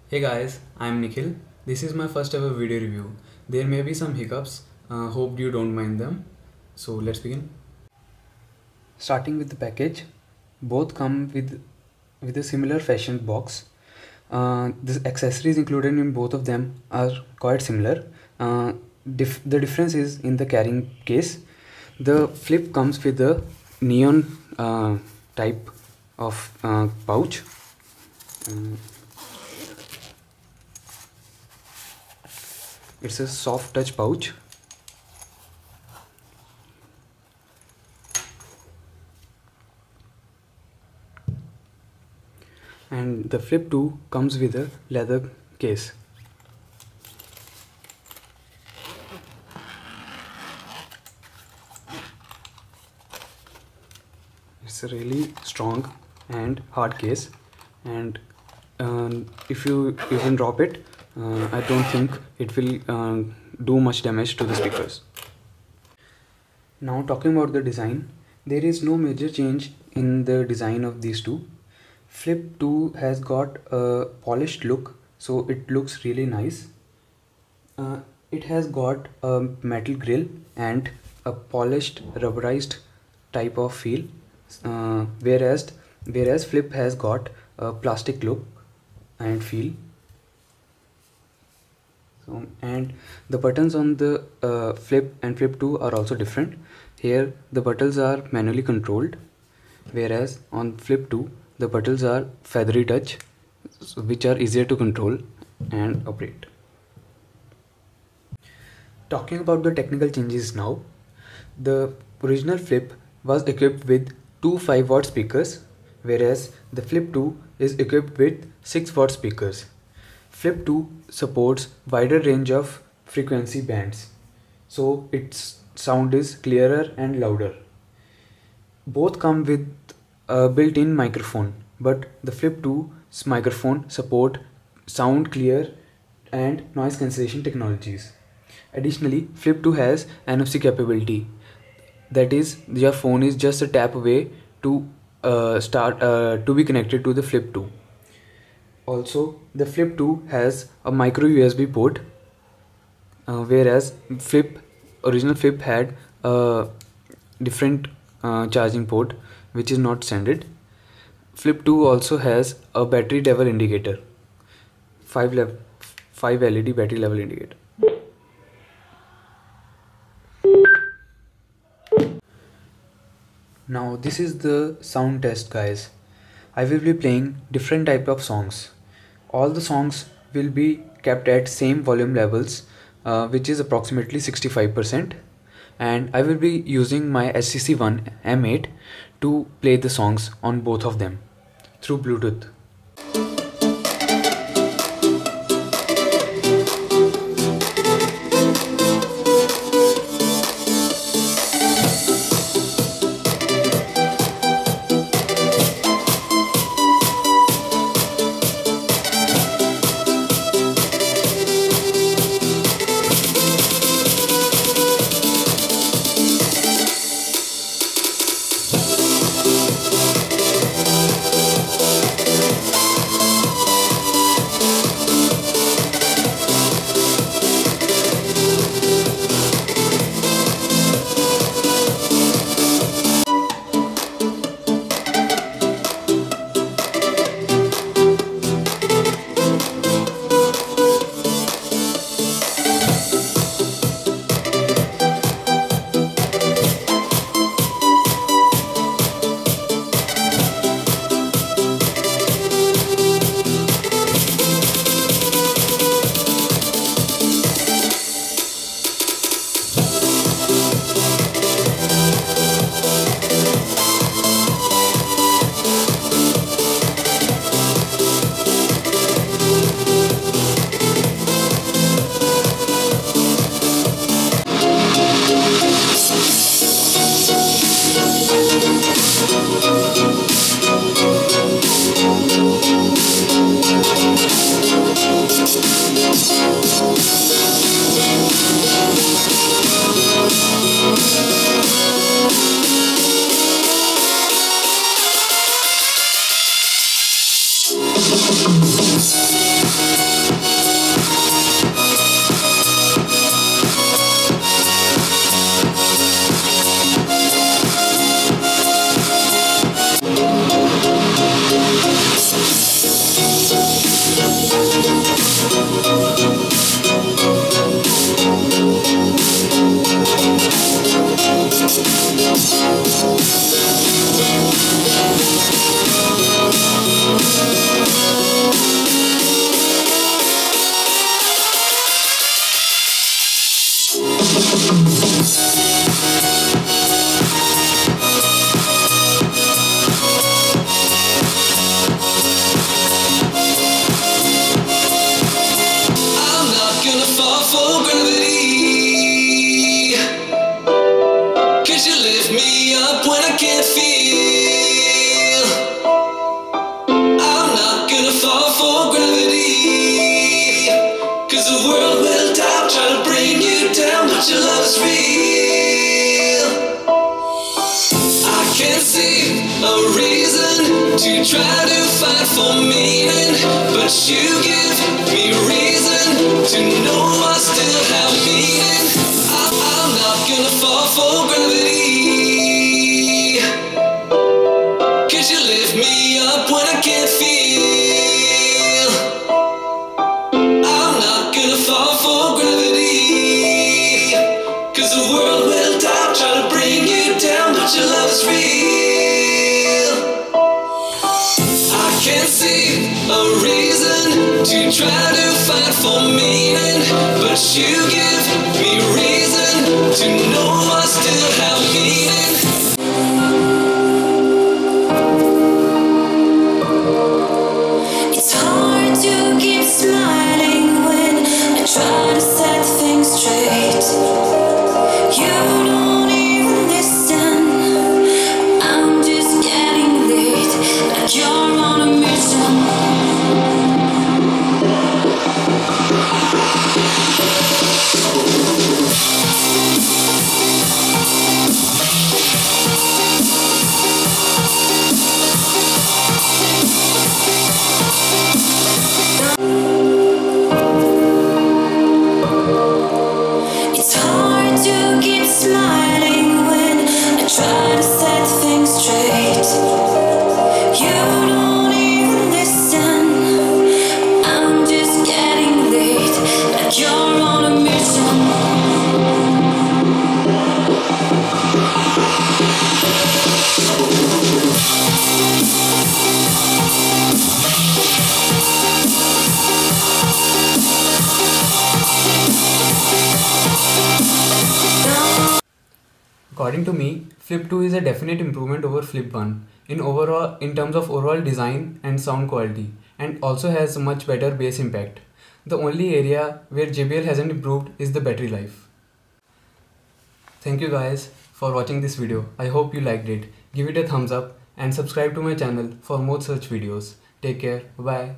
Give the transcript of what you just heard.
Hey guys, I'm Nikhil. This is my first ever video review. There may be some hiccups, hope you don't mind them. So let's begin. Starting with the package, both come with a similar fashioned box. The accessories included in both of them are quite similar. The difference is in the carrying case. The flip comes with a neon type of pouch. It's a soft touch pouch. And the Flip 2 comes with a leather case. It's a really strong and hard case, and if you even drop it, I don't think it will do much damage to the speakers. Now talking about the design, there is no major change in the design of these two. Flip 2 has got a polished look, so it looks really nice. It has got a metal grill and a polished rubberized type of feel, whereas Flip has got a plastic look and feel. And the buttons on the Flip and Flip 2 are also different. Here the buttons are manually controlled, whereas on Flip 2 the buttons are feathery touch, which are easier to control and operate. Talking about the technical changes now, the original Flip was equipped with two 5-watt speakers, whereas the Flip 2 is equipped with 6-watt speakers. Flip 2 supports wider range of frequency bands, so its sound is clearer and louder. Both come with a built-in microphone, but the Flip 2's microphone support sound clear and noise cancellation technologies. Additionally, Flip 2 has NFC capability. That is, your phone is just a tap away to be connected to the Flip 2. Also, the Flip 2 has a micro USB port, whereas original Flip had a different charging port, which is not standard. Flip 2 also has a battery level indicator, 5 LED battery level indicator. Now this is the sound test, guys. I will be playing different type of songs. All the songs will be kept at same volume levels, which is approximately 65%, and I will be using my HTC One M8 to play the songs on both of them through Bluetooth. Your love is real. I can't see a reason to try to fight for meaning, but you give me reason to know I still have meaning. I'm not gonna fall for gravity, 'cause you lift me up when I can't feel. I'm not gonna fall for gravity, 'cause the world will doubt, try to bring you down, but your love is real. I can't see a reason to try to fight for meaning, but you give me reason to know I still have meaning. It's hard to keep smiling when I try to set things straight. You don't even listen. I'm just getting late, like you're on a mission. It's hard to keep smiling when I try to set things straight. You don't even listen. I'm just getting late, like you're on a mission. According to me, Flip 2 is a definite improvement over Flip 1 in terms of overall design and sound quality, and also has a much better bass impact. The only area where JBL hasn't improved is the battery life. Thank you guys for watching this video. I hope you liked it. Give it a thumbs up and subscribe to my channel for more such videos. Take care. Bye.